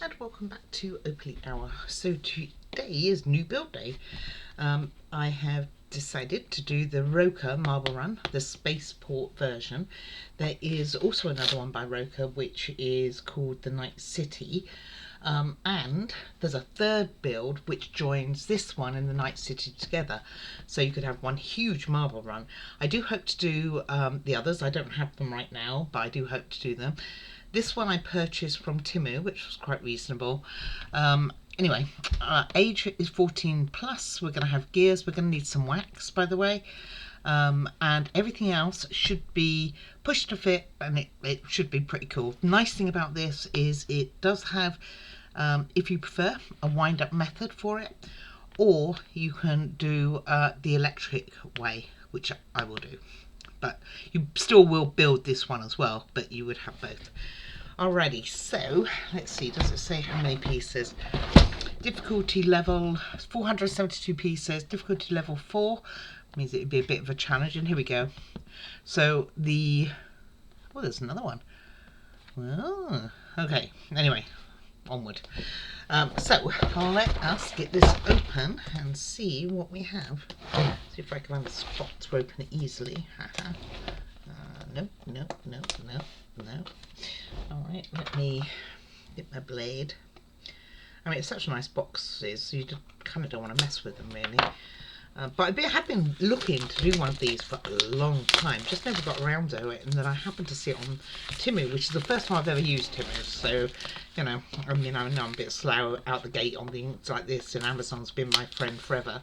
And welcome back to Oakley Hour. So today is new build day. I have decided to do the Rokr marble run, the Spaceport version. There is also another one by Rokr which is called the Night City. And there's a third build which joins this one and the Night City together, so you could have one huge marble run. I do hope to do the others. I don't have them right now, but I do hope to do them. This one I purchased from Timu, which was quite reasonable. Anyway, age is 14 plus. We're going to have gears. We're going to need some wax, by the way. And everything else should be pushed to fit, and it should be pretty cool. Nice thing about this is it does have, if you prefer, a wind-up method for it, or you can do the electric way, which I will do. But you still will build this one as well, but you would have both. Alrighty, so let's see, does it say how many pieces? Difficulty level 472 pieces, difficulty level 4 means it would be a bit of a challenge, and here we go. So oh, there's another one. Oh, okay, anyway, onward. So let us get this open and see what we have. See if I can find a spot to open it easily. No. Alright, let me get my blade. I mean, it's such a nice box, so you kind of don't want to mess with them, really. But I have been looking to do one of these for a long time, just never got around to it, and then I happened to see it on Timu, which is the first time I've ever used Timu, so, you know, I mean, I know I'm a bit slow out the gate on things like this, and Amazon's been my friend forever,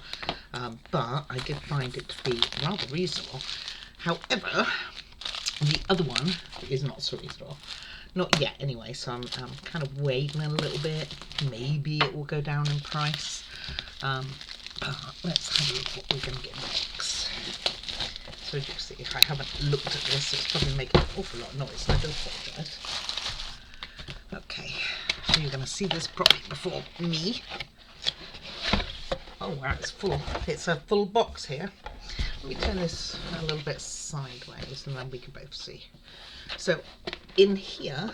but I did find it to be rather reasonable. However, the other one is not so reasonable. Not yet, anyway, so I'm kind of waiting a little bit. Maybe it will go down in price. Let's have a look what we're going to get next. So as you can see, if I haven't looked at this, it's probably making an awful lot of noise, and I do apologise. Okay, so you're going to see this properly before me. Oh wow, it's full. It's a full box here. Let me turn this a little bit sideways and then we can both see. So in here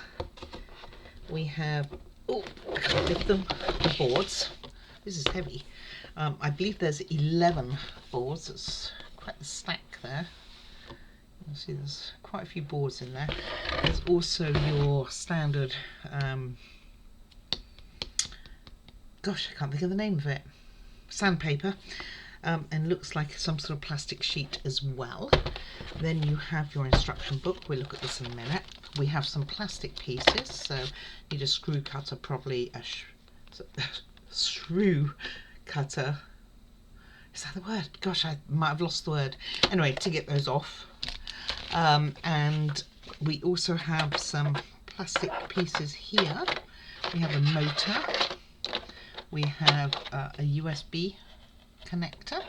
we have, oh, I can't lift them, the boards. This is heavy. I believe there's 11 boards. It's quite the stack there. You see there's quite a few boards in there. There's also your standard, gosh, I can't think of the name of it, sandpaper. And looks like some sort of plastic sheet as well. Then you have your instruction book. We'll look at this in a minute. We have some plastic pieces, so need a screw cutter, probably a shrew cutter. Is that the word? Gosh, I might have lost the word. Anyway, to get those off. And we also have some plastic pieces here. We have a motor. We have a USB connector,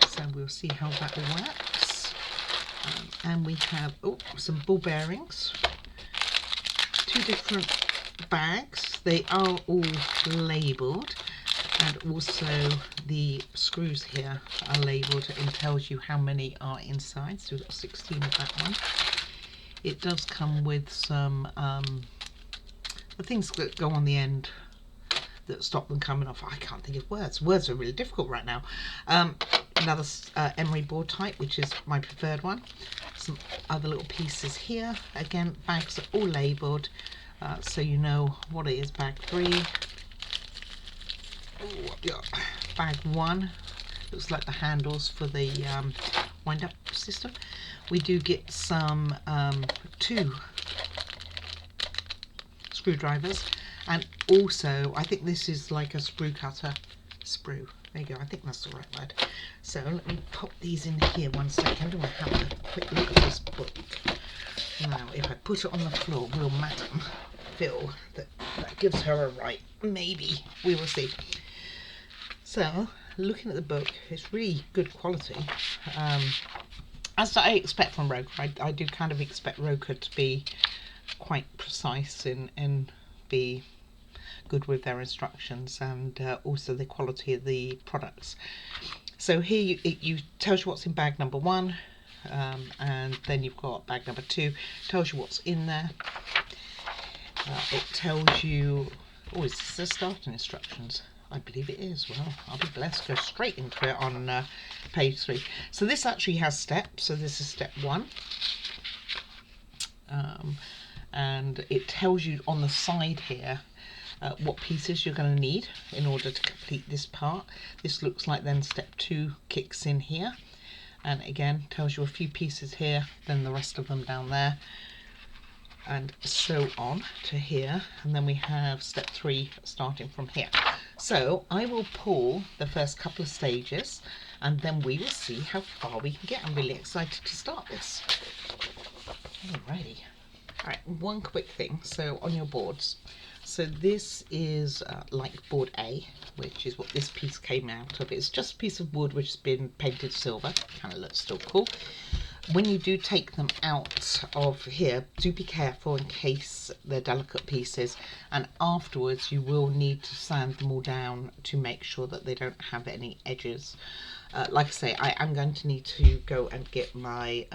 so we'll see how that works. And we have some ball bearings, 2 different bags. They are all labelled, and also the screws here are labelled and tells you how many are inside, so we've got 16 of that one. It does come with some the things that go on the end that stop them coming off. I can't think of words. Words are really difficult right now. Another emery board type, which is my preferred one. Some other little pieces here. Again, bags are all labelled, so you know what it is. Bag 3. Bag 1. Looks like the handles for the wind-up system. We do get some 2 screwdrivers. And also, I think this is like a sprue cutter. Sprue. There you go. I think that's the right word. So let me pop these in here 1 second. And we'll have a quick look at this book. Now, if I put it on the floor, will Madam feel that gives her a right? Maybe. We will see. So, looking at the book, it's really good quality. As I expect from Rokr. I do kind of expect Rokr to be quite precise and be good with their instructions, and also the quality of the products. So here you tells you what's in bag number 1, and then you've got bag number 2, tells you what's in there. It tells you Oh, is this the starting instructions? I believe it is. Well, I'll be blessed. Go straight into it on page 3. So this actually has steps. So this is step 1. And it tells you on the side here what pieces you're going to need in order to complete this part. This looks like then step 2 kicks in here. And again, tells you a few pieces here, then the rest of them down there, and so on to here. And then we have step 3 starting from here. So I will pull the first couple of stages and then we will see how far we can get. I'm really excited to start this. Alrighty. Alright, one quick thing. So on your boards, so this is like board A, which is what this piece came out of. It's just a piece of wood which has been painted silver. Kind of looks still cool. When you do take them out of here, do be careful in case they're delicate pieces, and afterwards you will need to sand them all down to make sure that they don't have any edges. Like I say, I am going to need to go and get my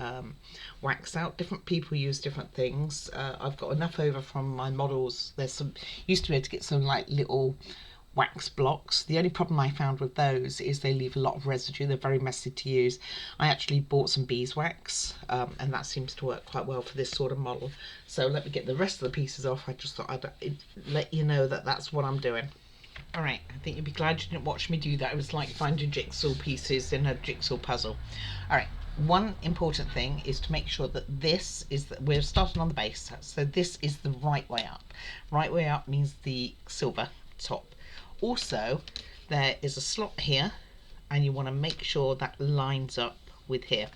wax out. Different people use different things. I've got enough over from my models. There's some, used to be able to get some like little wax blocks. The only problem I found with those is they leave a lot of residue. They're very messy to use. I actually bought some beeswax and that seems to work quite well for this sort of model. So let me get the rest of the pieces off. I just thought I'd let you know that that's what I'm doing. Alright, I think you'd be glad you didn't watch me do that. It was like finding jigsaw pieces in a jigsaw puzzle. Alright, one important thing is to make sure that this is, we're starting on the base, so this is the right way up. Right way up means the silver top. Also, there is a slot here and you want to make sure that lines up with here.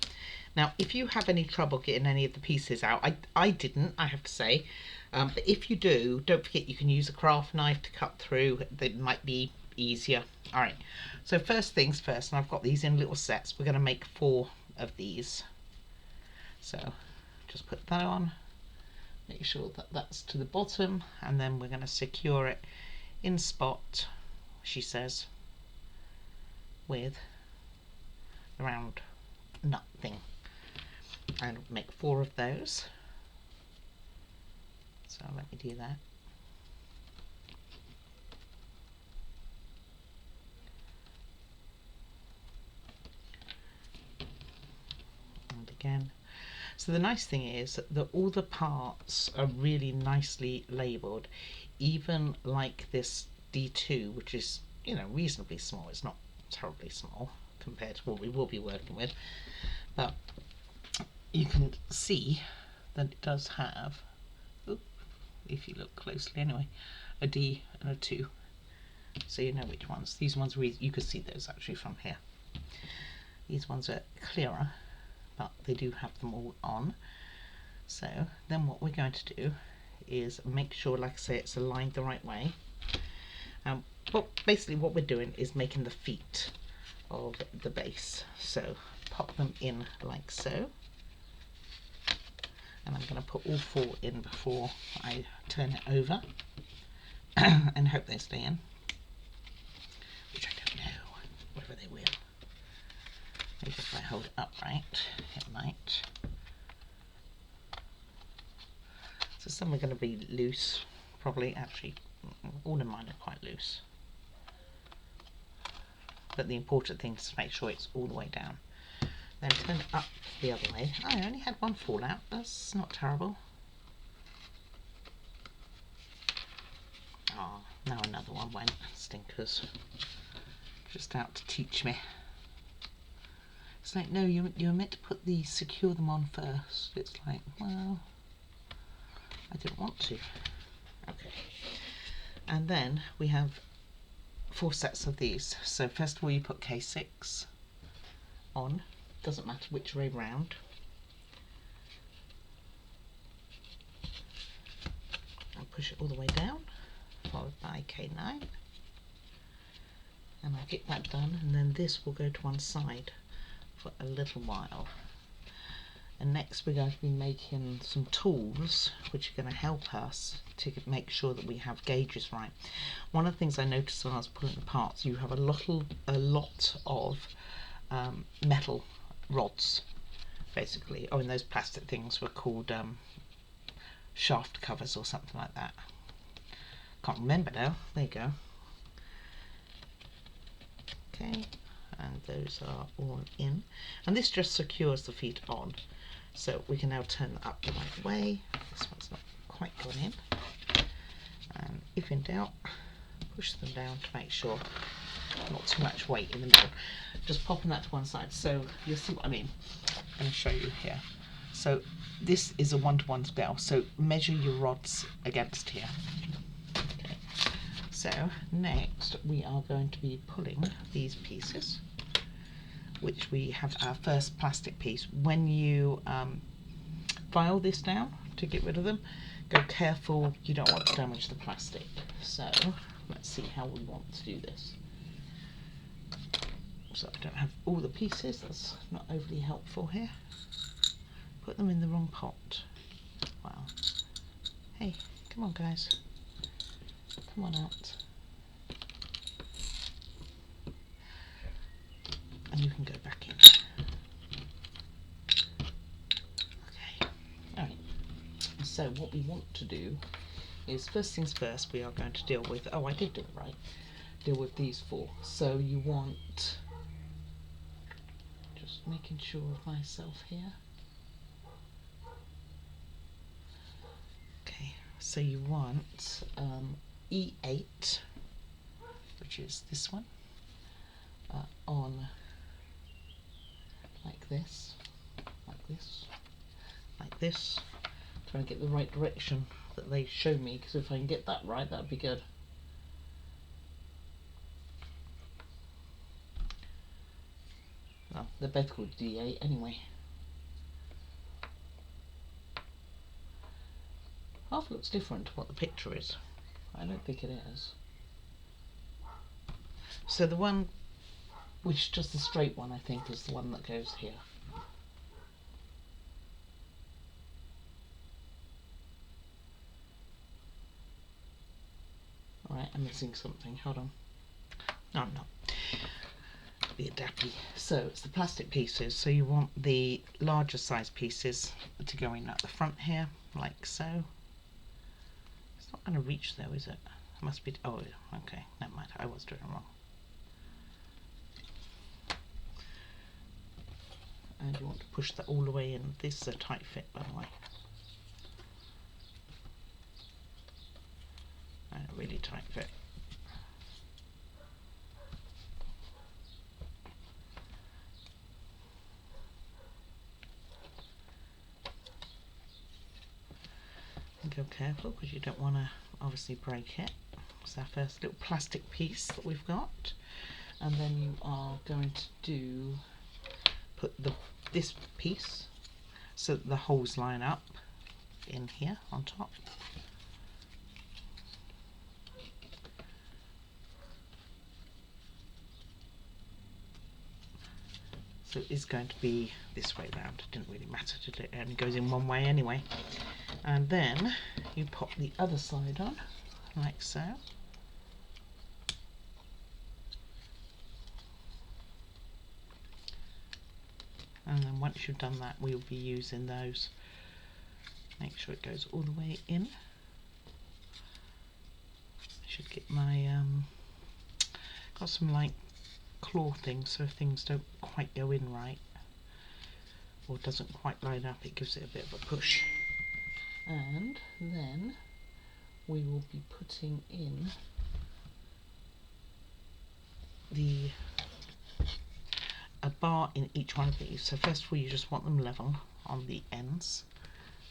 Now, if you have any trouble getting any of the pieces out, I didn't, I have to say. But if you do, don't forget you can use a craft knife to cut through. That might be easier. All right, so first things first, and I've got these in little sets. We're going to make 4 of these. So just put that on, make sure that that's to the bottom, and then we're going to secure it in spot, she says, with the round nut thing. And make 4 of those. So let me do that. And again. So the nice thing is that all the parts are really nicely labelled, even like this D2, which is, you know, reasonably small. It's not terribly small compared to what we will be working with, but you can see that it does have, if you look closely anyway, a D and a 2, so you know which ones. These ones you could see those actually from here. These ones are clearer, but they do have them all on. So then what we're going to do is make sure, like I say, it's aligned the right way. But basically what we're doing is making the feet of the base. So pop them in like so. And I'm going to put all 4 in before I turn it over and hope they stay in, which I don't know whether they will. Maybe if I hold it upright, it might. So some are going to be loose, probably. Actually, all of mine are quite loose. But the important thing is to make sure it's all the way down. Then turn it up the other way. I only had 1 fall out. That's not terrible. Oh, now another one went. Stinkers. Just out to teach me. It's like, no, you're meant to put these, secure them on first. It's like, well, I didn't want to. Okay. And then we have 4 sets of these. So first of all, you put K6 on. Doesn't matter which way round. I'll push it all the way down, followed by K9. And I'll get that done, and then this will go to one side for a little while. And next we're going to be making some tools which are going to help us to make sure that we have gauges right. One of the things I noticed when I was pulling the parts, you have a lot of metal rods, basically. Oh, and those plastic things were called shaft covers or something like that. Can't remember now. There you go. Okay, and those are all in. And this just secures the feet on. So we can now turn that up the right way. This one's not quite gone in. And if in doubt, push them down to make sure not too much weight in the middle. Just popping that to one side. So you'll see what I mean. I'm going to show you here. So this is a 1-to-1 scale. So measure your rods against here. Okay. So next we are going to be pulling these pieces, which we have our first plastic piece. When you file this down to get rid of them, go careful, you don't want to damage the plastic. So let's see how we want to do this. So I don't have all the pieces, that's not overly helpful here. Put them in the wrong pot. Wow. Hey, come on guys. Come on out. And you can go back in. Okay. Alright. So what we want to do is, first things first, we are going to deal with, oh I did do it right, deal with these four. So you want, just making sure of myself here. Okay, so you want E8, which is this one, on like this, like this, like this. Trying to get the right direction that they show me, because if I can get that right, that'd be good. Well, they're both called D8 anyway. Half looks different to what the picture is. I don't think it is. So the one which is just the straight one, I think, is the one that goes here. Alright, I'm missing something. Hold on. No, I'm not. Be a dappy. So it's the plastic pieces. So you want the larger size pieces to go in at the front here, like so. It's not going to reach though, is it? It must be. Oh, okay. Never mind. I was doing it wrong. And you want to push that all the way in. This is a tight fit, by the way. And a really tight fit. And go careful, because you don't want to obviously break it. It's our first little plastic piece that we've got. And then you are going to put this piece so that the holes line up in here on top. So it is going to be this way round. It didn't really matter, did it? It only goes in one way anyway. And then you pop the other side on, like so. And then once you've done that, we'll be using those. Make sure it goes all the way in. I should get my got some like claw things, so if things don't quite go in right or doesn't quite line up, it gives it a bit of a push. And then we will be putting in a bar in each one of these. So first of all, you just want them level on the ends.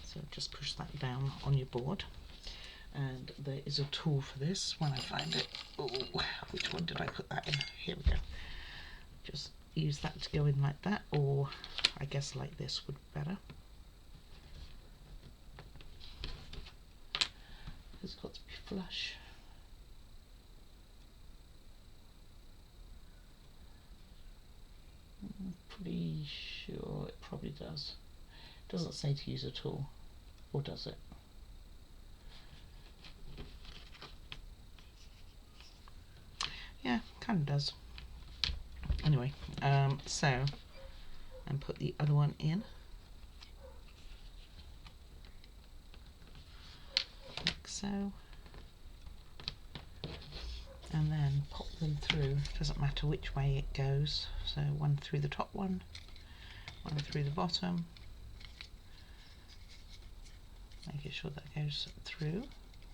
So just push that down on your board. And there is a tool for this when I find it. Oh, which one did I put that in? Here we go. Just use that to go in like that, or I guess like this would be better. It's got to be flush. I'm pretty sure it probably does. It doesn't say to use a tool, or does it? Yeah, kind of does. Anyway, and put the other one in. Like so. and then pop them through. Doesn't matter which way it goes. So one through the top one through the bottom, making sure that goes through.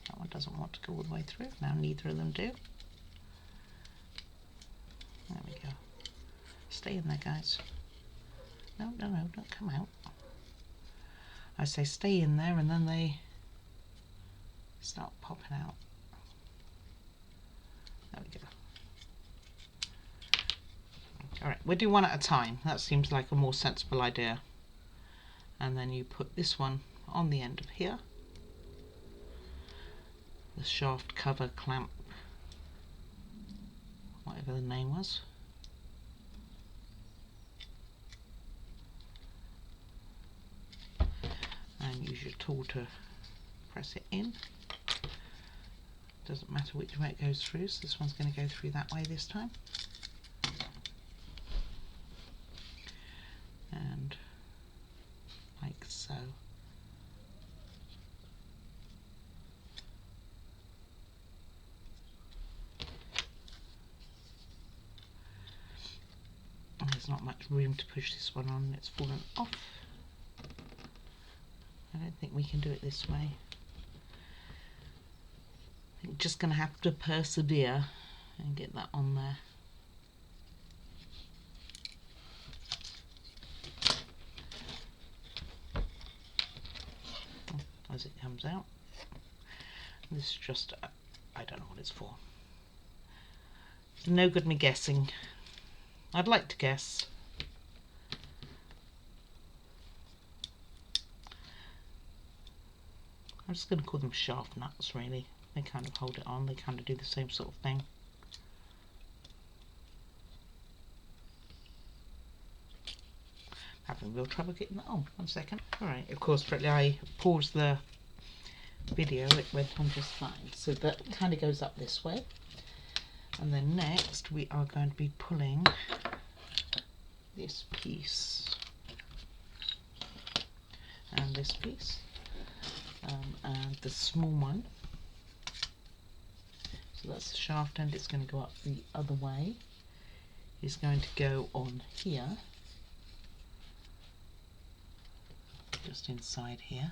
That one doesn't want to go all the way through. Now neither of them do. There we go. Stay in there, guys. No, don't come out. I say stay in there, and then they start popping out. There we go. Alright, we'll do one at a time. That seems like a more sensible idea. And then you put this one on the end of here. The shaft cover clamp, whatever the name was. And use your tool to press it in. Doesn't matter which way it goes through, so this one's going to go through that way this time. And like so. There's not much room to push this one on, it's fallen off. I don't think we can do it this way. I think we're just going to have to persevere and get that on there. As it comes out. This is just, I don't know what it's for. No good me guessing. I'd like to guess. I'm just going to call them shaft nuts, really. They kind of hold it on, they kind of do the same sort of thing. Having real trouble getting that on. 1 second. Alright, of course, I paused the video, it went on just fine. So that kind of goes up this way. And then next we are going to be pulling this piece and this piece and the small one. So that's the shaft end, it's going to go up the other way. It's going to go on here, just inside here.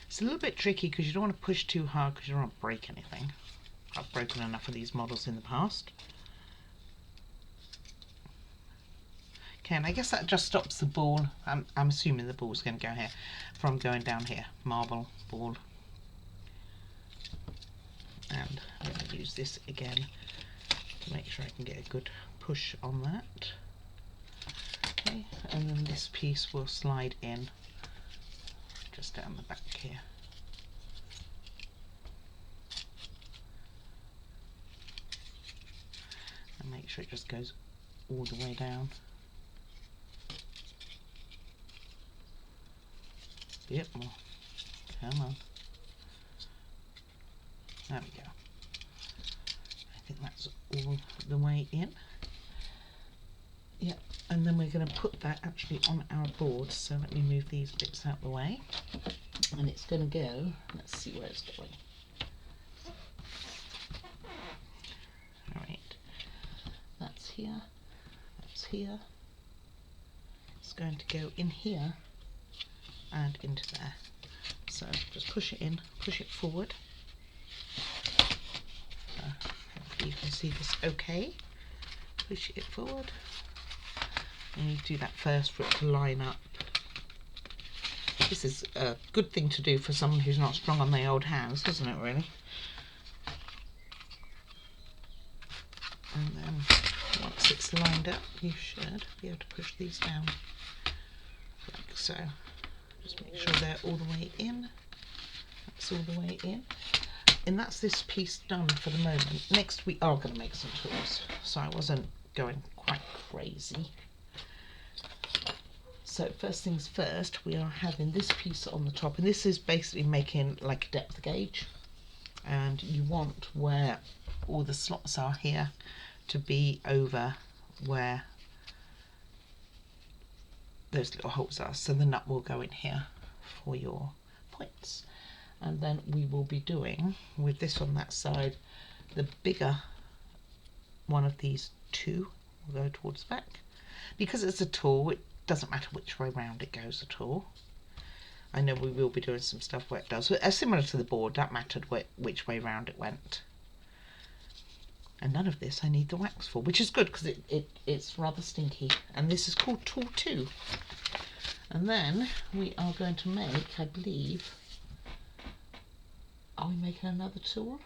It's a little bit tricky because you don't want to push too hard because you don't want to break anything. I've broken enough of these models in the past. Okay, and I guess that just stops the ball. I'm assuming the ball's going to go here from going down here. Marble ball. And I'm going to use this again to make sure I can get a good push on that. Okay, and then this piece will slide in just down the back here. And make sure it just goes all the way down. Yep, more. Come on. There we go. I think that's all the way in. Yep, and then we're going to put that actually on our board. So let me move these bits out the way. And it's going to go, let's see where it's going. Alright, that's here, that's here. It's going to go in here and into there. So just push it in, push it forward. Hopefully you can see this okay. Push it forward. And you do that first for it to line up. This is a good thing to do for someone who's not strong on their old hands, isn't it, really? And then once it's lined up, you should be able to push these down like so. Just make sure they're all the way in. That's all the way in. And that's this piece done for the moment. Next we are going to make some tools, so I wasn't going quite crazy. So first things first, we are having this piece on the top, and this is basically making like a depth gauge, and you want where all the slots are here to be over where those little holes are, so the nut will go in here for your points. And then we will be doing, with this on that side, the bigger one of these two will go towards the back. Because it's a tool, it doesn't matter which way round it goes at all. I know we will be doing some stuff where it does, similar to the board, that mattered which way round it went. And none of this I need the wax for, which is good because it's rather stinky. And this is called Tool 2. And then we are going to make, I believe, are we making another tool?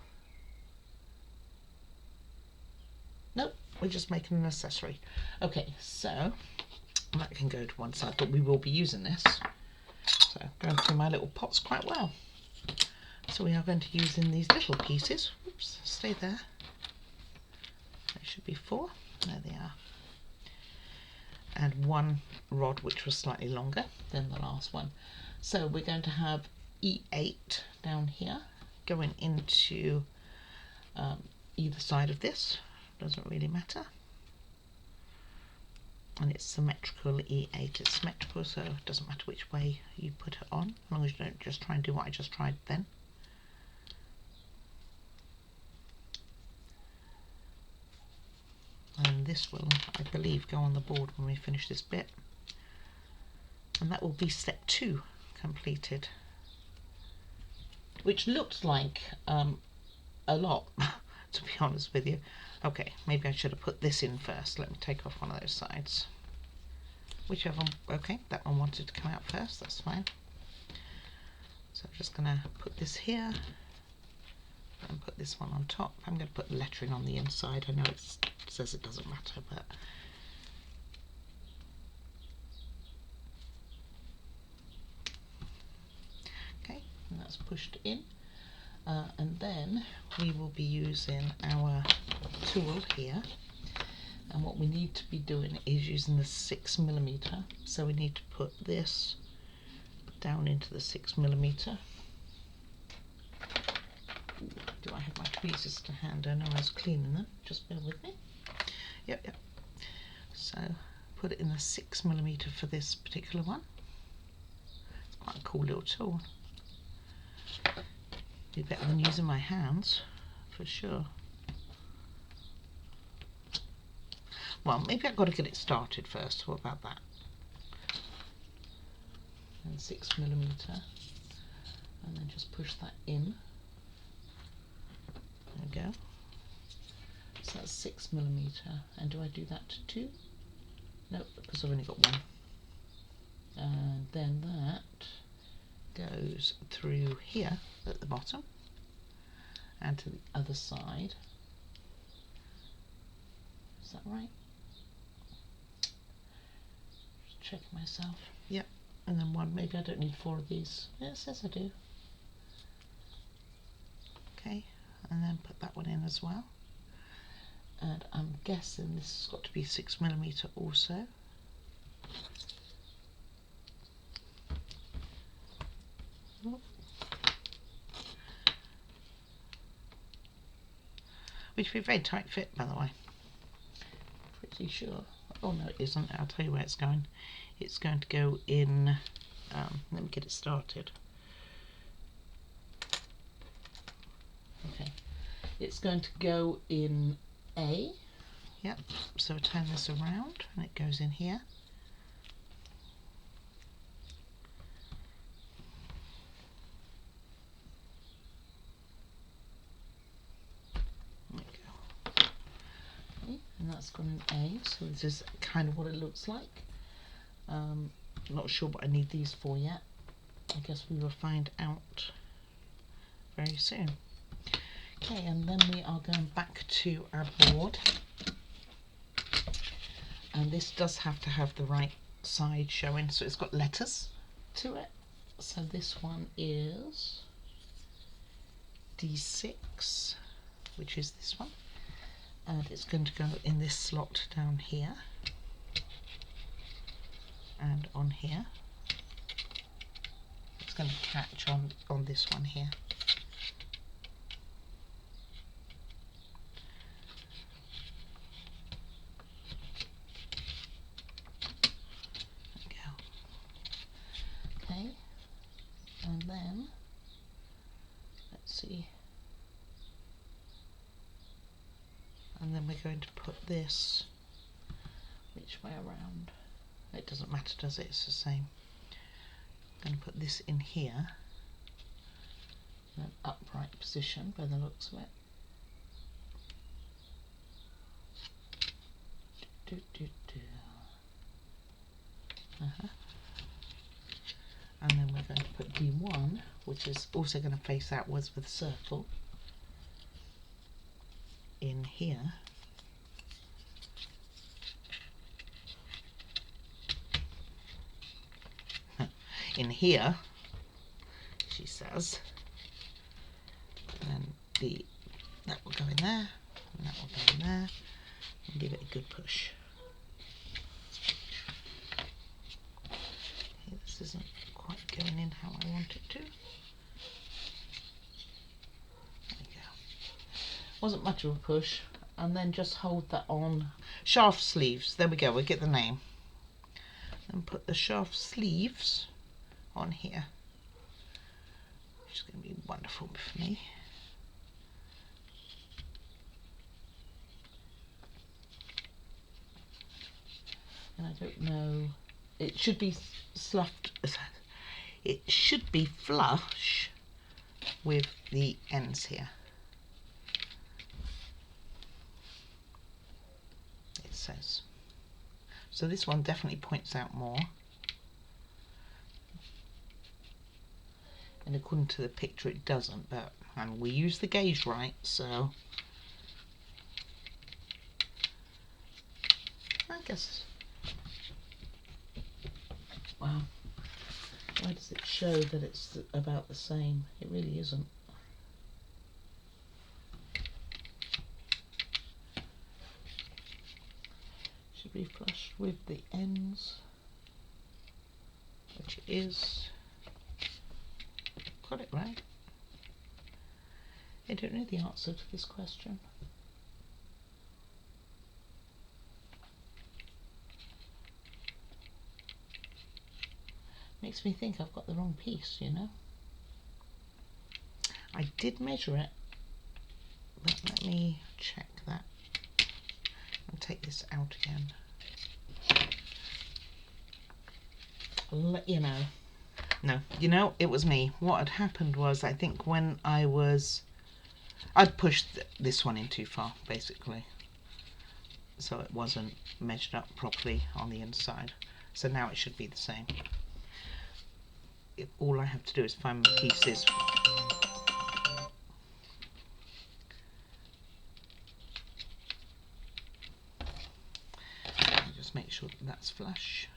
Nope, we're just making an accessory. Okay, so that can go to one side, but we will be using this. So going through my little pots quite well. So we are going to use in these little pieces. Oops, stay there. There should be 4. There they are. And one rod which was slightly longer than the last one. So we're going to have E8 down here going into either side of this. Doesn't really matter. And it's symmetrical E8. It's symmetrical, so it doesn't matter which way you put it on, as long as you don't just try and do what I just tried then. And this will, I believe, go on the board when we finish this bit. And that will be step 2 completed. Which looks like a lot, to be honest with you. Okay, maybe I should have put this in first. Let me take off one of those sides. Whichever one, okay, that one wanted to come out first, that's fine. So I'm just going to put this here and put this one on top. I'm going to put the lettering on the inside. I know it says it doesn't matter, but okay, and that's pushed in. And then we will be using our tool here, and what we need to be doing is using the 6mm. So we need to put this down into the 6mm. Do I have my tweezers to hand? I know I was cleaning them, just bear with me. Yep. So put it in the 6mm for this particular one. It's quite a cool little tool. Be better than using my hands, for sure. Well, maybe I've got to get it started first. What about that? And 6mm, and then just push that in. There we go. So that's 6mm. And do I do that to 2? Nope, because I've only got 1. And then that goes through here at the bottom and to the other side. Is that right? Just checking myself. Yep. And then 1. Maybe I don't need 4 of these. Yeah, it says I do. Okay, and then put that one in as well. And I'm guessing this has got to be 6mm also. Which would be a very tight fit, by the way. Pretty sure. Oh no, it isn't. I'll tell you where it's going. It's going to go in. Let me get it started. Okay. It's going to go in A. Yep. So I turn this around and it goes in here. And that's gone in A, so this is kind of what it looks like. Not sure what I need these for yet. I guess we will find out very soon. Okay, and then we are going back to our board. And this does have to have the right side showing, so it's got letters to it. So this one is D6, which is this one. And it's going to go in this slot down here and on here. It's going to catch on this one here. There we go. then, let's see, and then we're going to put this, which way around? It doesn't matter, does it? It's the same. I'm going to put this in here, in an upright position by the looks of it. And then we're going to put D1, which is also going to face outwards with a circle, in here. In here, she says. And that will go in there, and that will go in there, and give it a good push. This isn't quite going in how I want it to. There we go. Wasn't much of a push. And then just hold that on. Shaft sleeves. There we go. We'll get the name. And put the shaft sleeves on here. Which is going to be wonderful for me. And I don't know. It should be sloughed. It should be flush with the ends here. It says. So this one definitely points out more. And according to the picture it doesn't, but we use the gauge right, so I guess. Wow. Why does it show that it's about the same? It really isn't. Should be flush with the ends, which it is. Got it right. I don't know the answer to this question. Makes me think I've got the wrong piece, you know. I did measure it, but let me check that. I'll take this out again. I'll let you know. No, you know, it was me. What had happened was, I think when I'd pushed this one in too far, basically. So it wasn't measured up properly on the inside. So now it should be the same. All I have to do is find my pieces. Just make sure that that's flush.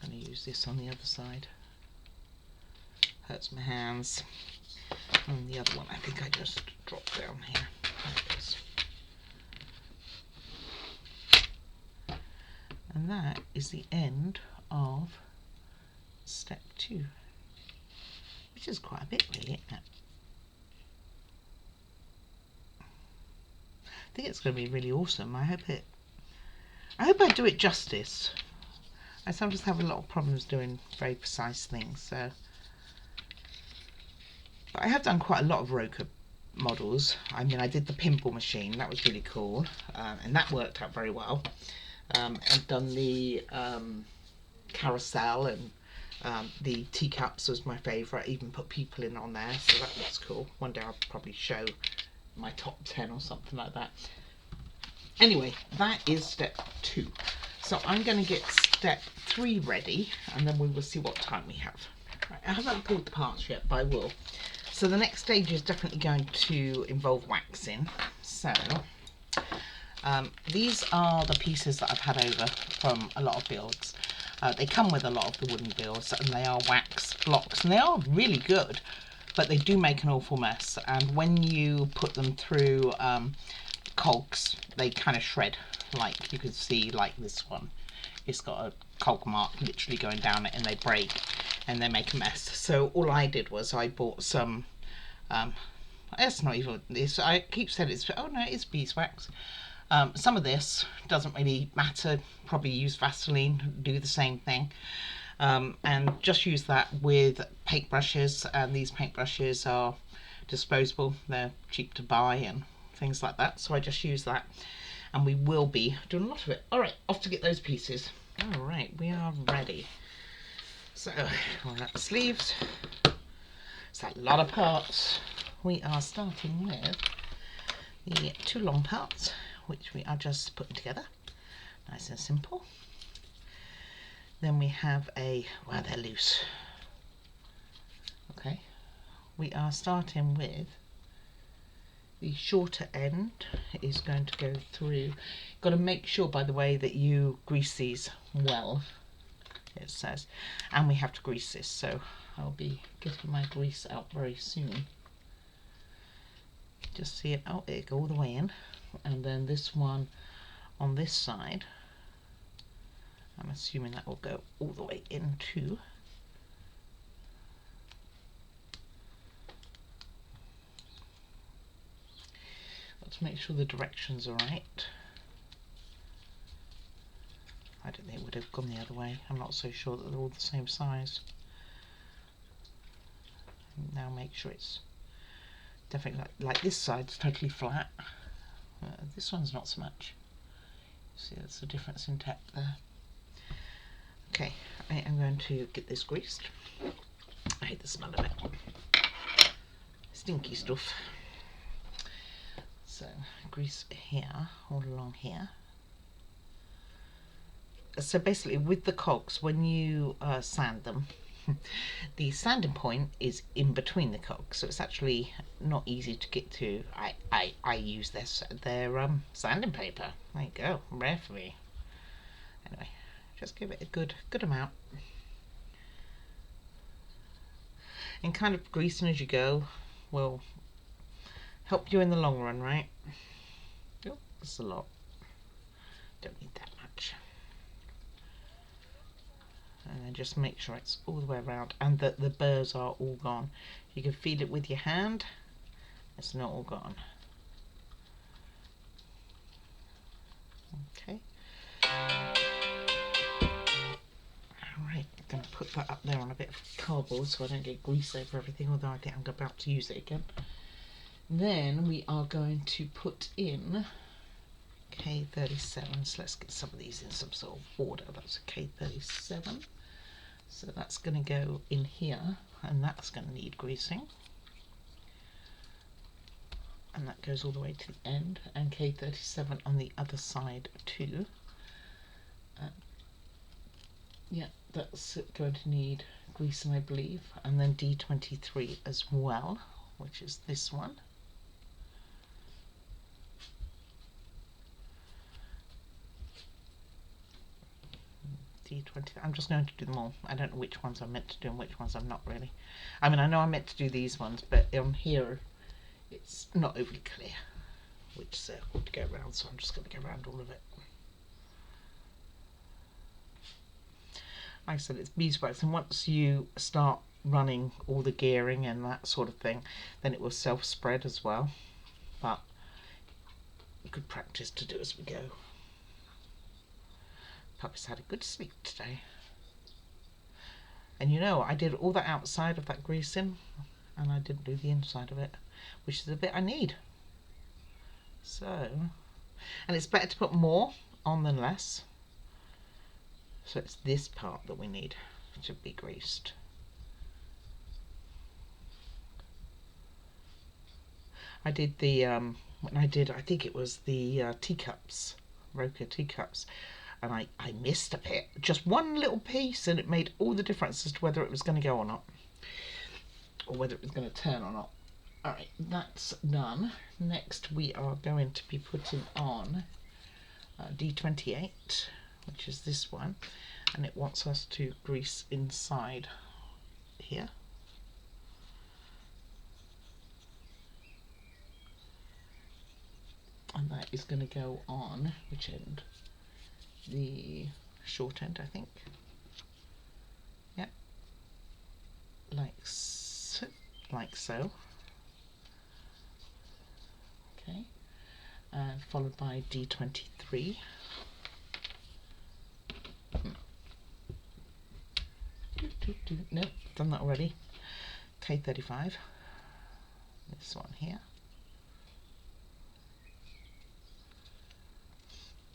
I'm going to use this on the other side. Hurts my hands. And the other one I think I just dropped down here. There it is. And that is the end of step 2, which is quite a bit really, isn't it? I think it's going to be really awesome. I hope I do it justice. I sometimes have a lot of problems doing very precise things, so. But I have done quite a lot of Rokr models. I mean, I did the pinball machine, that was really cool, and that worked out very well. I've done the carousel, and the teacups was my favourite. I even put people in on there, so that looks cool. One day I'll probably show my top 10 or something like that. Anyway, that is step 2. So I'm going to get step 3 ready, and then we will see what time we have. Right, I haven't pulled the parts yet, but I will. So the next stage is definitely going to involve waxing. So these are the pieces that I've had over from a lot of builds. They come with a lot of the wooden builds, and they are wax blocks, and they are really good, but they do make an awful mess. And when you put them through cogs, they kind of shred, like you can see, like this one. It's got a cog mark literally going down it, and they break and they make a mess. So all I did was I bought some, it's not even this, I keep saying it's, oh no, it's beeswax. Some of this doesn't really matter, probably use Vaseline, do the same thing. and just use that with paintbrushes. And these paintbrushes are disposable, they're cheap to buy and things like that, so I just use that, and we will be doing a lot of it. All right, off to get those pieces. All right, we are ready. So we're at the sleeves. It's a lot of parts. We are starting with the two long parts, which we are just putting together, nice and simple. Then we have well, they're loose. Okay, we are starting with the shorter end is going to go through. Got to make sure, by the way, that you grease these well, it says, and we have to grease this, so I'll be getting my grease out very soon. Just see it, oh, it go all the way in, and then this one on this side, I'm assuming that will go all the way in too. Let's make sure the directions are right. I don't think it would have gone the other way. I'm not so sure that they're all the same size. Now make sure it's definitely like this side's totally flat. This one's not so much. See, that's the difference in depth there. Okay, I am going to get this greased. I hate the smell of it. Stinky stuff. So grease here, all along here. So basically with the cogs, when you sand them, the sanding point is in between the cogs, so it's actually not easy to get to. I use their sanding paper. There you go, rare for me. Anyway, just give it a good amount. And kind of greasing as you go will help you in the long run, right? Oh, that's a lot. Don't need that much. And then just make sure it's all the way around and that the burrs are all gone. You can feel it with your hand. It's not all gone. Okay. Alright, I'm going to put that up there on a bit of cardboard so I don't get grease over everything, although I think I'm about to use it again. Then we are going to put in K37, so let's get some of these in some sort of order. That's a K37, so that's going to go in here, and that's going to need greasing, and that goes all the way to the end, and K37 on the other side too. Yeah, that's going to need greasing, I believe, and then D23 as well, which is this one. D20. I'm just going to do them all. I don't know which ones I'm meant to do and which ones I'm not really. I mean, I know I'm meant to do these ones, but on here it's not overly clear which circle to go around, so I'm just going to go around all of it. Like I said, it's beeswax, and once you start running all the gearing and that sort of thing, then it will self-spread as well. But good practice to do as we go. Puppy's had a good sleep today. And you know, I did all the outside of that greasing and I didn't do the inside of it, which is the bit I need. So, and it's better to put more on than less. So it's this part that we need to be greased. I did the, when I think it was the teacups, Rokr teacups, and I missed a bit, just one little piece, and it made all the difference as to whether it was going to go or not, or whether it was going to turn or not. Alright, that's done. Next we are going to be putting on D28, which is this one, and it wants us to grease inside here. And that is going to go on, which end? The short end, I think. Yep. Like so. Okay. And followed by D23. Nope, done that already. K35. This one here.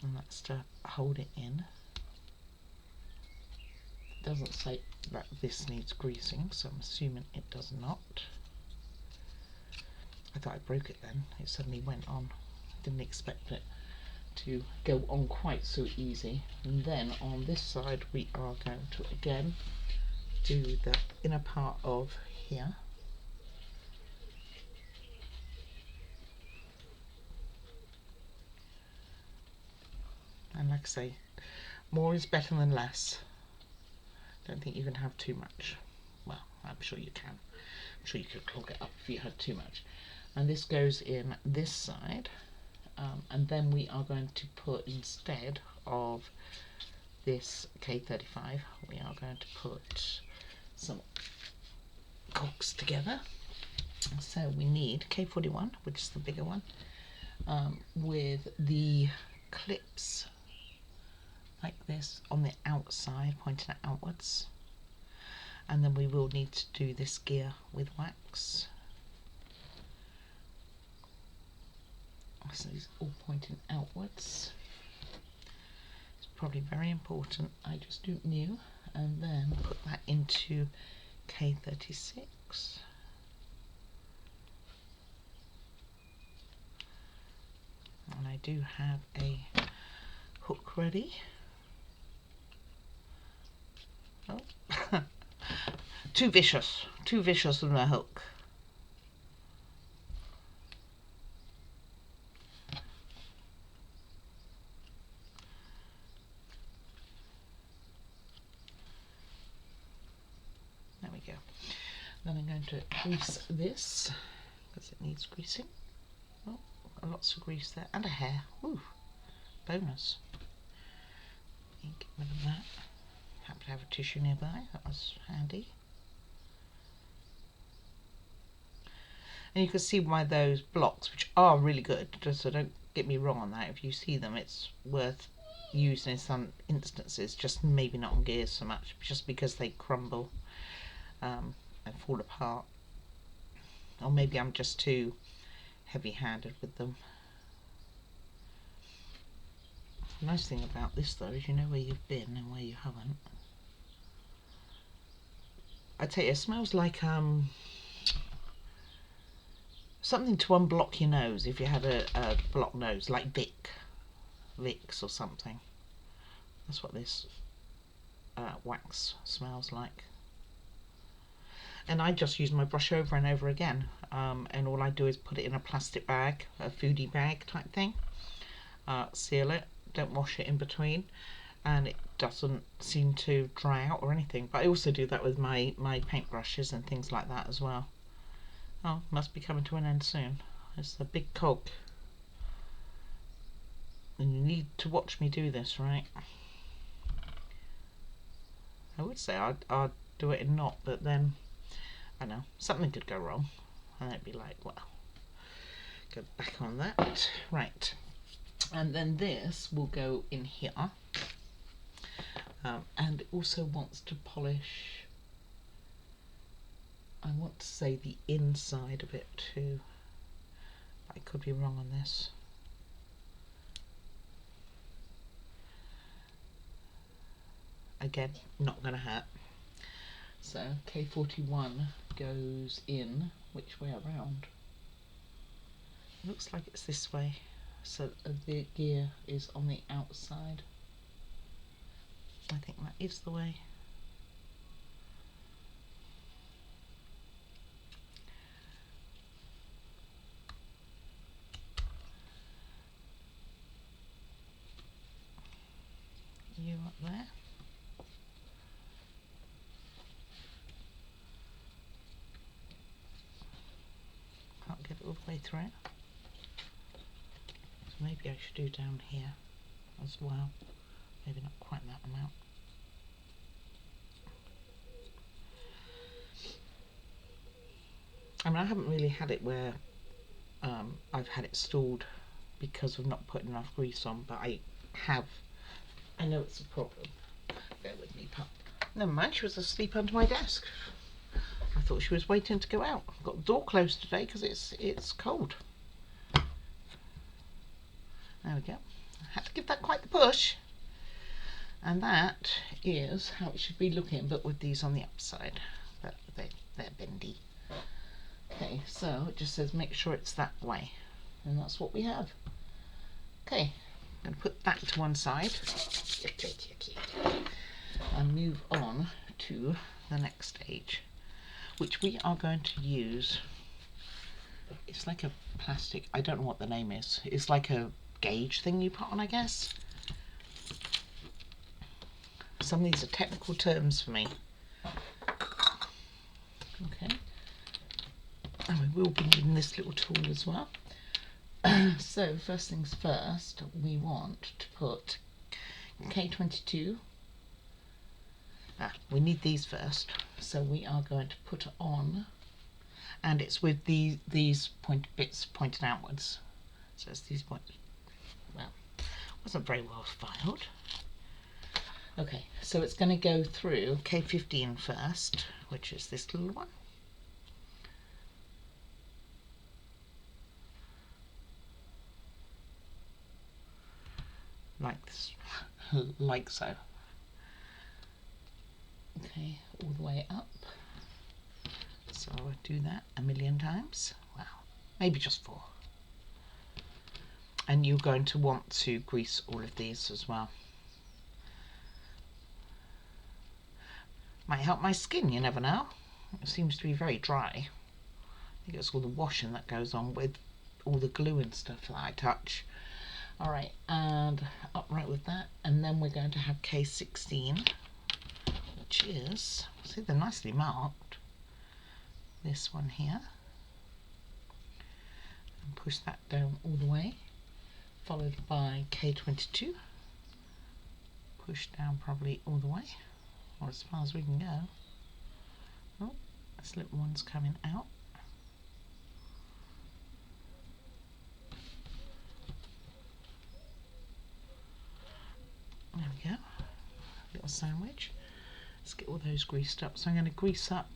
And that's to hold it in. It doesn't say that this needs greasing, so I'm assuming it does not. I thought I broke it then. It suddenly went on. Didn't expect it to go on quite so easy. And then on this side we are going to again do the inner part of here. And like I say, more is better than less. Don't think you can have too much. Well, I'm sure you can. I'm sure you could clog it up if you had too much. And this goes in this side, and then we are going to put, instead of this K35, we are going to put some cogs together. So we need K41, which is the bigger one, with the clips like this on the outside, pointing outwards. And then we will need to do this gear with wax. So it's all pointing outwards. It's probably very important. I just don't know. And then put that into K36. And I do have a hook ready. Oh. Too vicious with my hook. There we go. Then I'm going to grease this because it needs greasing. Oh, lots of grease there and a hair. Ooh, bonus. Get rid of that. Happen to have a tissue nearby. That was handy. And you can see why those blocks, which are really good, so don't get me wrong on that. If you see them, it's worth using in some instances, just maybe not on gears so much, just because they crumble and fall apart. Or maybe I'm just too heavy-handed with them. The nice thing about this though is you know where you've been and where you haven't. I tell you, it smells like something to unblock your nose if you had a blocked nose, like Vicks or something. That's what this wax smells like. And I just use my brush over and over again, and all I do is put it in a plastic bag, a foodie bag type thing, seal it, don't wash it in between, and it doesn't seem to dry out or anything. But I also do that with my paintbrushes and things like that as well. Oh, must be coming to an end soon. It's a big cog. And you need to watch me do this, right? I would say I'd do it in knot, but then, I know, something could go wrong. And I'd be like, well, go back on that. Right. And then this will go in here. And it also wants to polish, I want to say the inside of it too. I could be wrong on this. Again, not going to hurt. So K41 goes in, which way around? Looks like it's this way. So the gear is on the outside. I think that is the way. You up there? Can't get it all the way through. So maybe I should do down here as well. Maybe not quite that amount. I mean, I haven't really had it where I've had it stalled because of not putting enough grease on, but I know it's a problem. Bear with me, pup. Never mind, she was asleep under my desk. I thought she was waiting to go out. I've got the door closed today because it's cold. There we go. I had to give that quite the push. And that is how it should be looking, but with these on the upside. But they're bendy. Okay, so it just says make sure it's that way. And that's what we have. Okay, I'm going to put that to one side. And move on to the next stage, which we are going to use. It's like a plastic, I don't know what the name is. It's like a gauge thing you put on, I guess. Some of these are technical terms for me. Okay. And we will be needing this little tool as well. So first things first, we want to put K22. We need these first. So we are going to put on, and it's with these bits pointed outwards. So it's these points. Well, wasn't very well filed. Okay, so it's going to go through K15 first, which is this little one. Like this, like so. Okay, all the way up. So I'll do that a million times. Wow, maybe just 4. And you're going to want to grease all of these as well. Might help my skin, you never know. It seems to be very dry. I think it's all the washing that goes on with all the glue and stuff that I touch. Alright, and upright with that. And then we're going to have K16, which is, see, they're nicely marked. This one here. And push that down all the way. Followed by K22. Push down probably all the way, or as far as we can go. Oh, this little one's coming out. There we go. Little sandwich. Let's get all those greased up. So I'm going to grease up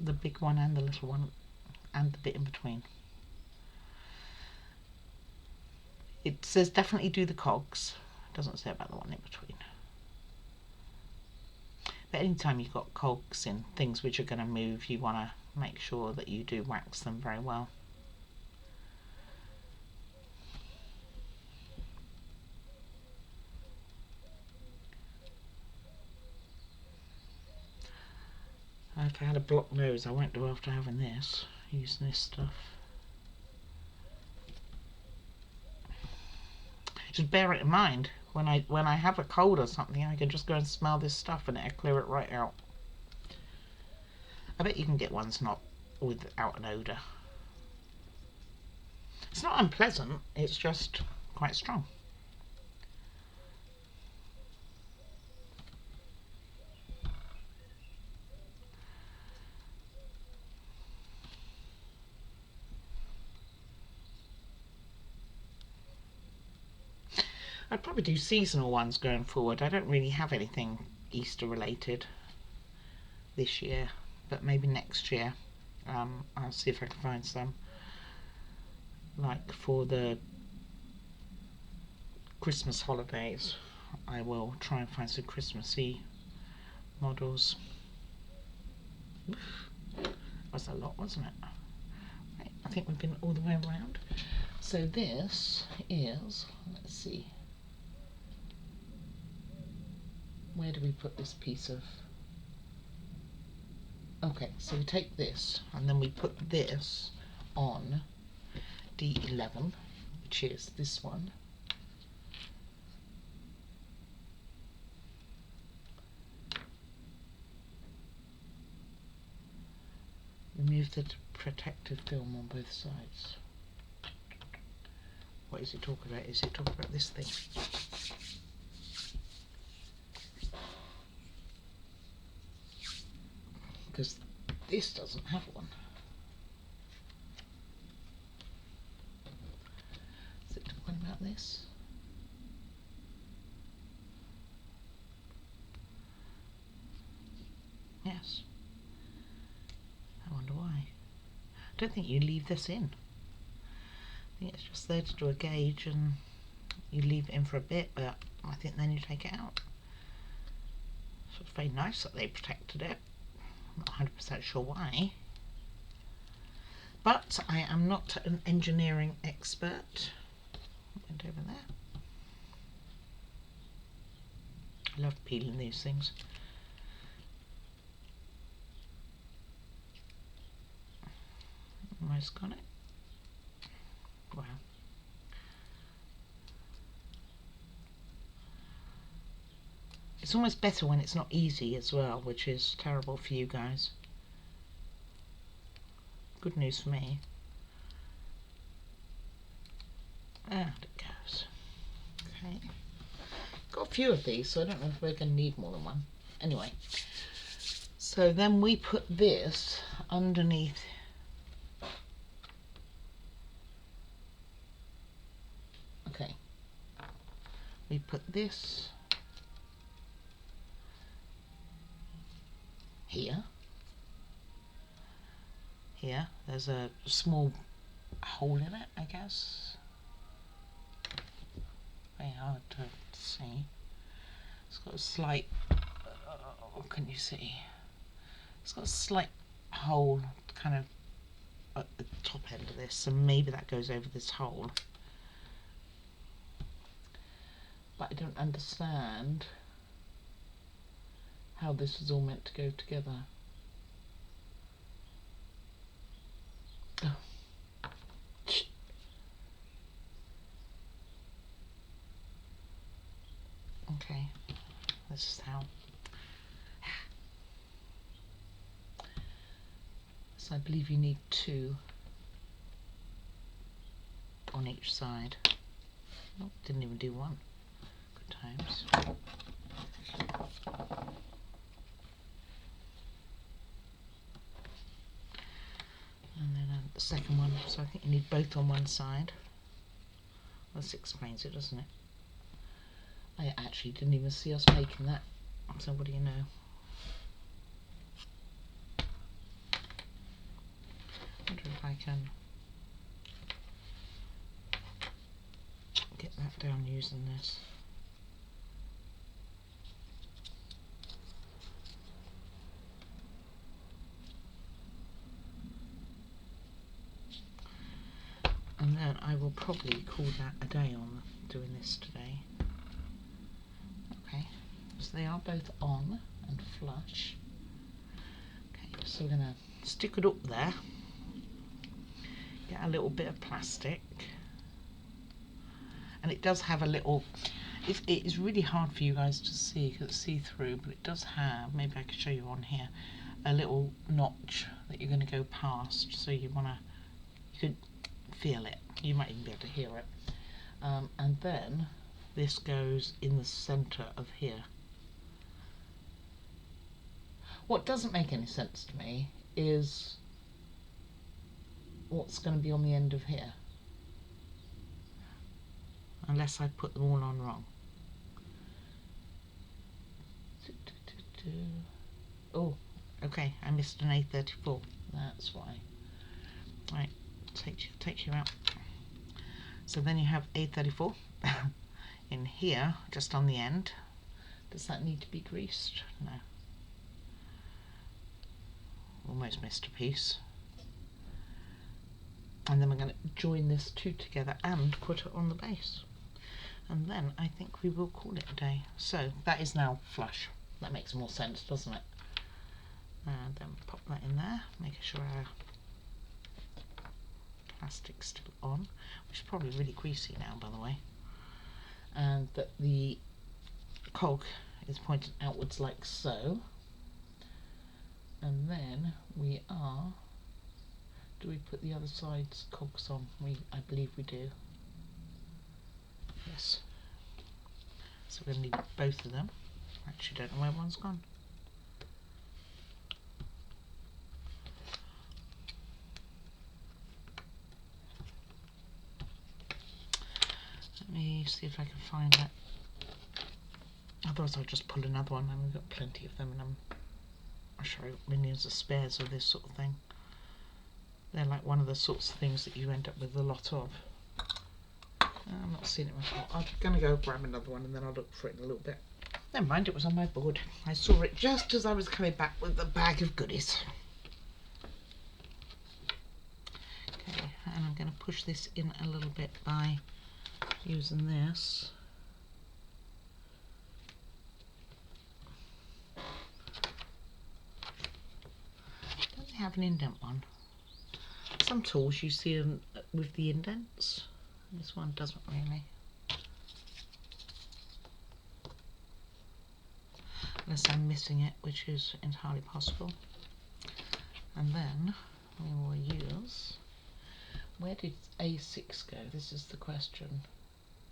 the big one and the little one and the bit in between. It says definitely do the cogs. It doesn't say about the one in between. But anytime you've got cogs in things which are going to move, you want to make sure that you do wax them very well. If I had a blocked nose, I won't do after having this, using this stuff. Just bear it in mind, when I have a cold or something, I can just go and smell this stuff and it'll clear it right out. I bet you can get ones not without an odour. It's not unpleasant, it's just quite strong. I'd probably do seasonal ones going forward. I don't really have anything Easter related this year, but maybe next year. I'll see if I can find some. Like for the Christmas holidays, I will try and find some Christmassy models. Oof, that was a lot, wasn't it? Right, I think we've been all the way around. So this is, let's see, where do we put this piece of, okay, so we take this and then we put this on D11, which is this one. Remove the protective film on both sides. What is it talking about? Is it talking about this thing? Because this doesn't have one. Is it talking about this? don't think you leave this in. I think it's just there to do a gauge and you leave it in for a bit, but I think then you take it out. So it's very nice that they protected it. I'm not 100% sure why. But I am not an engineering expert. And over there. I love peeling these things. Almost got it. Wow. It's almost better when it's not easy as well, which is terrible for you guys. Good news for me. And it goes. Okay. Got a few of these, so I don't know if we're going to need more than one. Anyway. So then we put this underneath. Okay. We put this here. Here, there's a small hole in it, I guess. Very hard to see. It's got a slight, what can you see? It's got a slight hole kind of at the top end of this, so maybe that goes over this hole. But I don't understand how this is all meant to go together. Oh. Okay, this is how. So I believe you need 2 on each side. Oh, didn't even do 1. Good times. And then the second one, so I think you need both on one side. Well, this explains it, doesn't it? I actually didn't even see us making that, so what do you know? I wonder if I can get that down using this. And then I will probably call that a day on doing this today. Okay, so they are both on and flush. Okay, so we're going to stick it up there. Get a little bit of plastic. And it does have a little, it is really hard for you guys to see because it's see-through, but it does have, maybe I could show you on here, a little notch that you're going to go past. So you want to, you could feel it. You might even be able to hear it. And then this goes in the centre of here. What doesn't make any sense to me is what's going to be on the end of here. Unless I put them all on wrong. Oh, okay, I missed an A34. That's why. Right, takes you out. So then you have A34 in here, just on the end. Does that need to be greased? No. Almost missed a piece. And then we're going to join this 2 together and put it on the base. And then I think we will call it a day. So that is now flush. That makes more sense, doesn't it? And then pop that in there, making sure our plastic's still on, which is probably really greasy now, by the way. And that the cog is pointed outwards like so. And then we are, do we put the other side's cogs on? I believe we do. Yes. So we're going to need both of them. I actually don't know where one's gone. Let me see if I can find it. Otherwise I'll just pull another one, and we've got plenty of them, and I'm sure I've got millions of spares of this sort of thing. They're like one of the sorts of things that you end up with a lot of. I'm not seeing it myself. I'm going to go grab another one and then I'll look for it in a little bit. Never mind, it was on my board. I saw it just as I was coming back with the bag of goodies. Okay, and I'm going to push this in a little bit by using this. Don't they have an indent one? Some tools you see them with the indents. This one doesn't really. Unless I'm missing it, which is entirely possible. And then we will use... Where did A6 go? This is the question.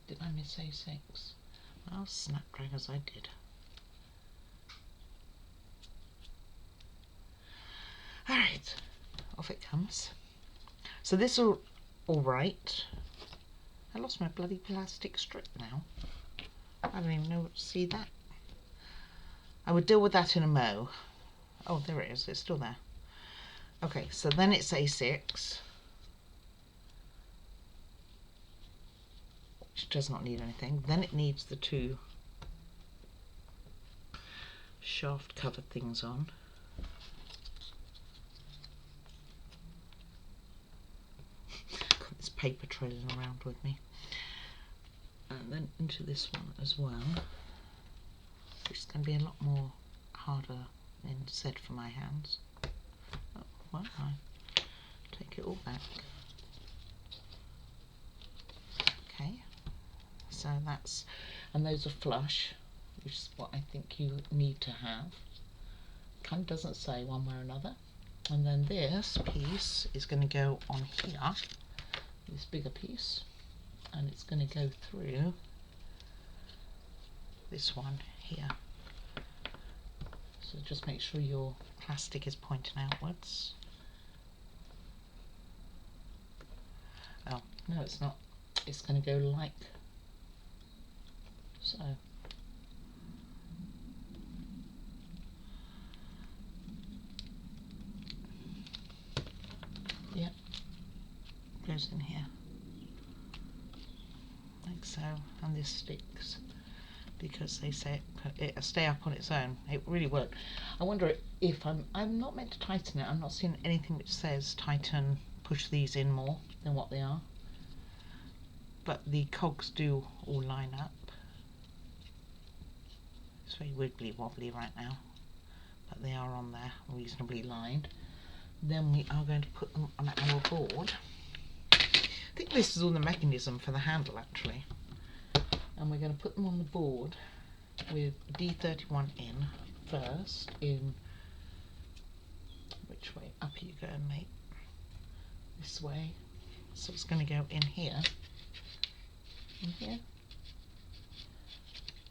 Did I miss A6? Well, snapdragons I did. Alright, off it comes. So this is all right. I lost my bloody plastic strip now. I don't even know what to see that. I would deal with that in a mo. Oh, there it is. It's still there. Okay, so then it's A6. Which does not need anything. Then it needs the two shaft covered things on. Got this paper trailing around with me. And then into this one as well. Which is going to be a lot more harder than said for my hands. Oh, well, I take it all back. Okay, so that's, and those are flush, which is what I think you need to have. Kind of doesn't say one way or another. And then this piece is going to go on here, this bigger piece, and it's going to go through this one here. So just make sure your plastic is pointing outwards. Oh, no it's not. It's going to go like so. Yep, goes in here. Like so, and this sticks. Because they say it'll stay up on its own. It really worked. I wonder if I'm not meant to tighten it. I'm not seeing anything which says tighten, push these in more than what they are. But the cogs do all line up. It's very wiggly wobbly right now, but they are on there, reasonably lined. Then we are going to put them on our board. I think this is all the mechanism for the handle actually. And we're going to put them on the board with D31 in first, in which way? Up you go, mate. This way. So it's going to go in here,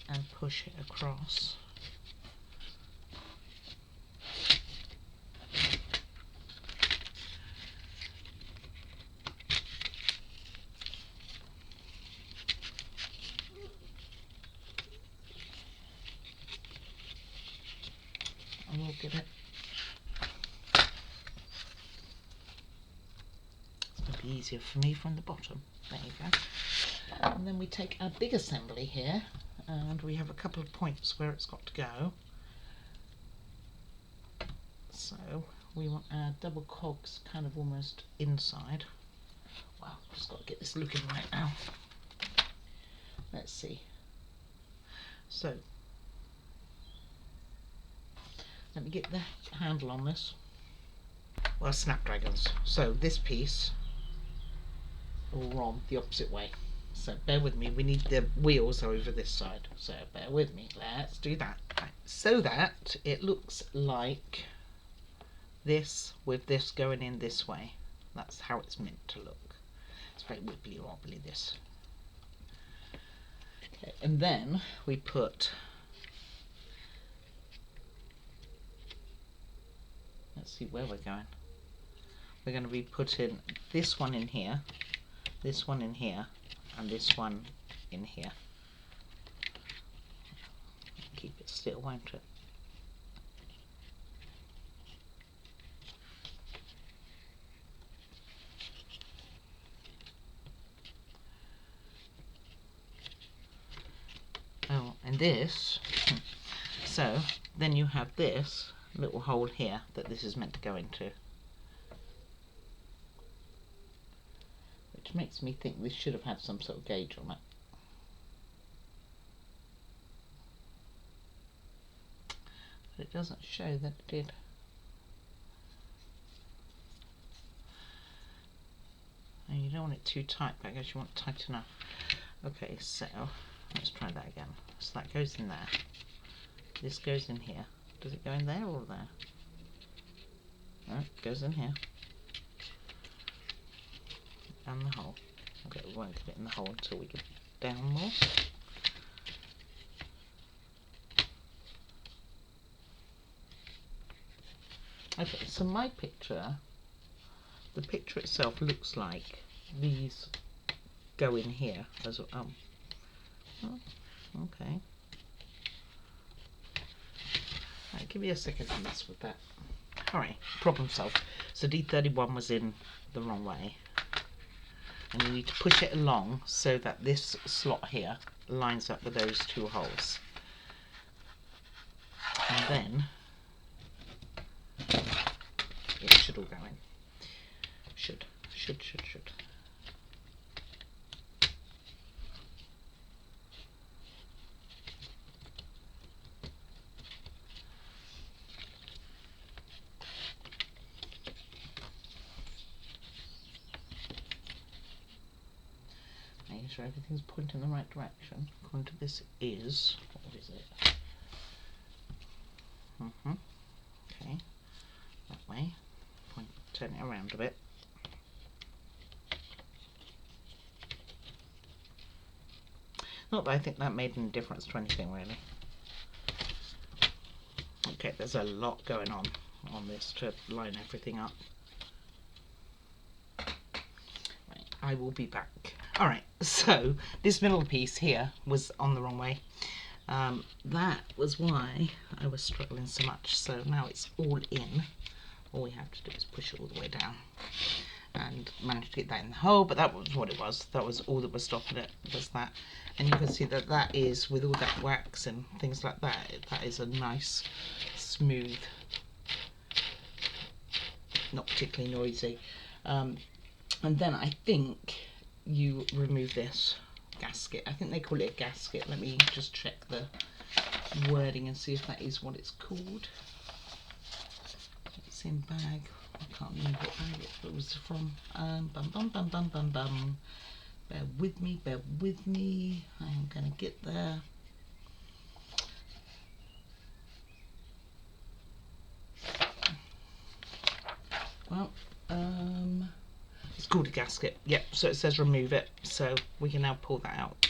and push it across. And we'll get it. It's going to be easier for me from the bottom. There you go. And then we take our big assembly here, and we have a couple of points where it's got to go. So we want our double cogs kind of almost inside. Wow, just got to get this looking right now. Let's see. So let me get the handle on this. Well, snapdragons. So this piece all on the opposite way. So bear with me, we need the wheels over this side. So bear with me, let's do that. Right. So that it looks like this with this going in this way. That's how it's meant to look. It's very wibbly wobbly, this. Okay, and then we put, let's see where we're going. We're going to be putting this one in here, this one in here, and this one in here. Keep it still, won't it? and this. So then you have this little hole here that this is meant to go into, which makes me think this should have had some sort of gauge on it. But it doesn't show that it did. And you don't want it too tight, but I guess you want it tight enough. Okay, so let's try that again. So that goes in there. This goes in here. Does it go in there or there? No, it goes in here. And the hole. Okay, we won't get it in the hole until we get down more. Okay, so my picture, the picture itself looks like these go in here as well. Oh, okay. Right, give me a second to mess with that. Alright, problem solved. So D31 was in the wrong way. And you need to push it along so that this slot here lines up with those two holes. And then it should all go in. Should. Making sure everything's pointing in the right direction. According to this is, what is it? Okay, that way. Turn it around a bit. Not that I think that made any difference to anything really. Okay, there's a lot going on this to line everything up. Right, I will be back. Alright, so this middle piece here was on the wrong way. That was why I was struggling so much. So now it's all in. All we have to do is push it all the way down and manage to get that in the hole, but that was what it was. That was all that was stopping it, was that. And you can see that that is, with all that wax and things like that, that is a nice, smooth, not particularly noisy. And then I think you remove this gasket. I think they call it a gasket. Let me just check the wording and see if that is what it's called. It's in bag. I can't remember what bag it was from. Bear with me, bear with me. I'm gonna get there. Well, it's called a gasket. Yep, so it says remove it. So we can now pull that out.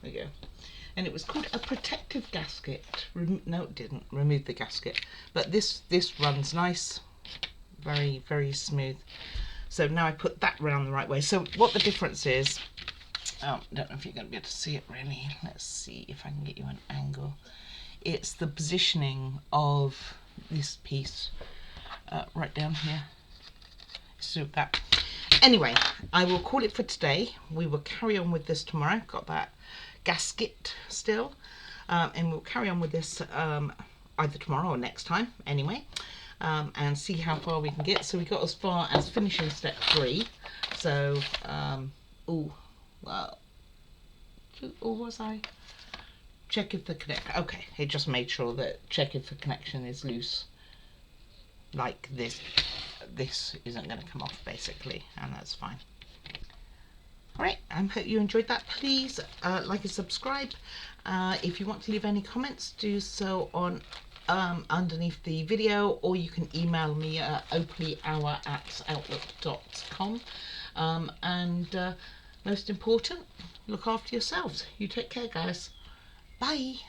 There you go. And it was called a protective gasket. No, it didn't. Remove the gasket. But this runs nice. Very, very smooth. So now I put that round the right way. So what the difference is, I don't know if you're going to be able to see it really. Let's see if I can get you an angle. It's the positioning of this piece right down here. So that. Anyway, I will call it for today. We will carry on with this tomorrow. Got that gasket still, and we'll carry on with this either tomorrow or next time anyway, and see how far we can get. So we got as far as finishing step 3. So or was I check if the connect? Okay, it just made sure that check if the connection is loose, like this isn't going to come off basically, and that's fine. Alright, I hope you enjoyed that. Please like and subscribe. If you want to leave any comments, do so on underneath the video, or you can email me at oakleyhour@outlook.com. And most important, look after yourselves. You take care, guys. Bye.